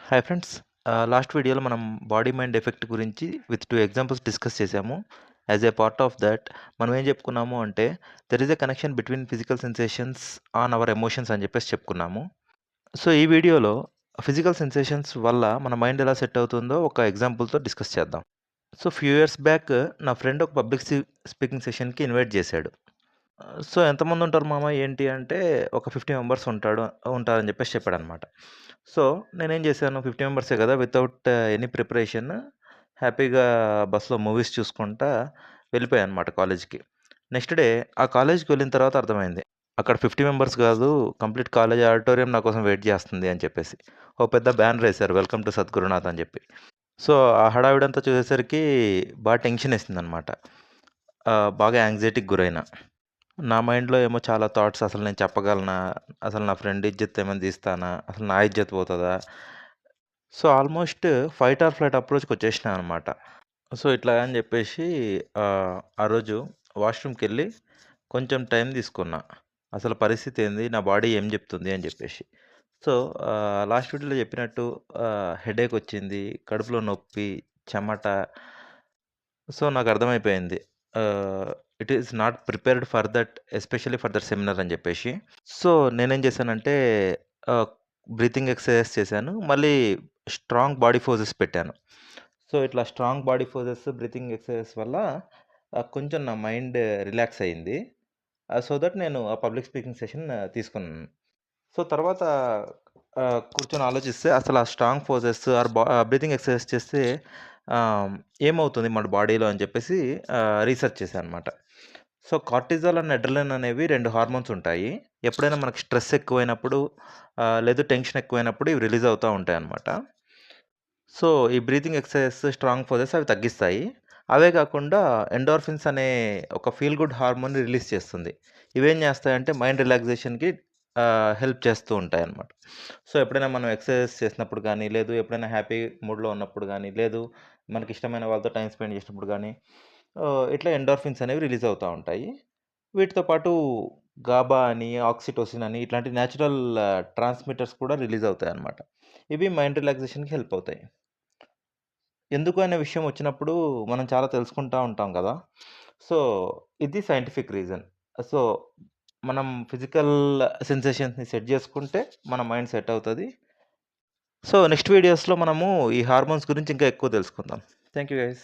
Hi friends. Last వీడియోలో మనం body mind effect గురించి విత్ 2 ఎగ్జాంపుల్స్ డిస్కస్ చేసాము. As a part of thought మనం ఏం చెప్పుకున్నాము అంటే, there is a connection between physical sensations on our emotions అని చెప్పేసి చెప్పుకున్నాము. సో, ఈ వీడియోలో ఫిజికల్ సెన్సేషన్స్ వల్ల మన మైండ్ ఎలా సెట్ అవుతుందో ఒక ఎగ్జాంపుల్‌తో డిస్కస్ చేద్దాం. సో, ఫ్యూ ఇయర్స్ బ్యాక్ నా ఫ్రెండ్ ఒక పబ్లిక్ స్పీకింగ్ సెషన్‌కి ఇన్వైట్ చేశాడు. సో, ఎంతమందుంటారు మామ ఏంటి అంటే, ఒక 50 మెంబర్స్ ఉంటారని చెప్పేసి చెప్పాడనమాట. సో, నేనేం చేశాను 50 మెంబర్సే కదా! వితౌట్ ఎనీ ప్రిపరేషన్ హ్యాపీగా బస్‌లో మూవీస్ చూసుకుంటా వెళ్ళిపోయాననమాట కాలేజ్‌కి. నెక్స్ట్ డే ఆ కాలేజ్‌కి వెళ్ళిన తర్వాత అర్థమైంది. అక్కడ 50 మెంబర్స్ కాదు, కంప్లీట్ కాలేజ్ ఆడిటోరియం నా కోసం వెయిట్ చేస్తుంది అని చెప్పేసి. ఓ పెద్ద బ్యానరేసారు వెల్కమ్ టు సద్గురునాథ్ అని చెప్పి. సో, ఆ హడావిడంతా చూసేసరికి టెన్షనేసిందనమాట. బాగా యాంగ్జైటీకి గురైనా. నా మైండ్‌లో ఏమో చాలా థాట్స్ అసలు నేను చెప్పగలనా? అసలు నా ఫ్రెండ్ ఇజ్జత్ ఏమైనా తీస్తానా? అసలు నా ఇజ్జత్ పోతదా? So, almost fight or flight అప్రోచ్‌కొచ్చేసినా అనమాట. సో, ఇట్లా అని జెప్పేసి ఆ రోజు వాష్‌రూమ్‌కెళ్ళి కొంచెం టైం తీసుకున్నా. అసలు పరిస్థితి ఏంది? నా బాడీ ఏం జెప్తుంది? అని జెప్పేసి. సో, లాస్ట్ వీడియోలో చెప్పినట్టు హెడేకొచ్చింది, కడుపులో నొప్పి, చెమట. సో, నాకర్థమైపోయింది. It is not prepared for that especially for that seminar అని జెప్పేసి. సో, నేనేం చేశానంటే ఆహ్, బ్రీతింగ్ ఎక్సర్‌సైజ్ చేశాను. మళ్ళీ స్ట్రాంగ్ బాడీ పోజెస్ పెట్టాను. సో, ఇట్లా strong body poses, breathing exercises వల్ల కొంచెం నా మైండ్ రిలాక్స్ అయింది. సో దట్ నేను ఆ పబ్లిక్ స్పీకింగ్ సెషన్ తీసుకున్నాను. సో, తర్వాత కూర్చొని ఆలోచిస్తే అసలు ఆ strong poses or breathing exercise చేస్తే ఆహ్, ఏమవుతుంది మన బాడీలో అని చెప్పేసి రీసెర్చ్ చేశాననమాట. సో, కార్టిజాల్ అండ్ అడ్రినలిన్ అనేవి 2 హార్మోన్స్ ఉంటాయి. ఎప్పుడైనా మనకు స్ట్రెస్ ఎక్కువైనప్పుడు లేదు టెన్షన్ ఎక్కువైనప్పుడు ఇవి రిలీజ్ అవుతా ఉంటాయన్నమాట. సో, ఈ బ్రీతింగ్ ఎక్సర్‌సైజెస్, స్ట్రాంగ్ పోజెస్ అవి తగ్గిస్తాయి. అవే కాకుండా ఎండోర్ఫిన్స్ అనే ఒక ఫీల్ గుడ్ హార్మోన్‌ని రిలీజ్ చేస్తుంది. ఇవేం చేస్తాయంటే మైండ్ రిలాక్సేషన్‌కి హెల్ప్ చేస్తూ ఉంటాయన్నమాట. సో, ఎప్పుడైనా మనం ఎక్సర్‌సైజ్ చేసినప్పుడు గానీ, లేదు ఎప్పుడైనా హ్యాపీ మూడ్‌లో ఉన్నప్పుడు గానీ, లేదు మనకిష్టమైన వాళ్ళతో టైమ్ స్పెండ్ చేసినప్పుడు గానీ, ఇట్లా ఎండోర్ఫిన్స్ అనేవి రిలీజ్ అవుతా ఉంటాయి. వీటితో పాటు గాబా అని, ఆక్సిటోసిన్ అని ఇట్లాంటి నేచురల్ ట్రాన్స్‌మిటర్స్ కూడా రిలీజ్ అవుతాయన్నమాట. ఇవి మైండ్ రిలాక్సేషన్‌కి హెల్ప్ అవుతాయి. ఎందుకు అనే విషయం వచ్చినప్పుడు మనం చాలా తెలుసుకుంటా ఉంటాం గదా! సో, ఇది సైంటిఫిక్ రీజన్. సో, మనం ఫిజికల్ సెన్సేషన్స్‌ని సెట్ జేసుకుంటే మన మైండ్ సెట్ అవుతది. సో, నెక్స్ట్ వీడియోస్‌లో మనము ఈ హార్మోన్స్ గురించి ఇంకా ఎక్కువ తెలుసుకుందాం. Thank you guys.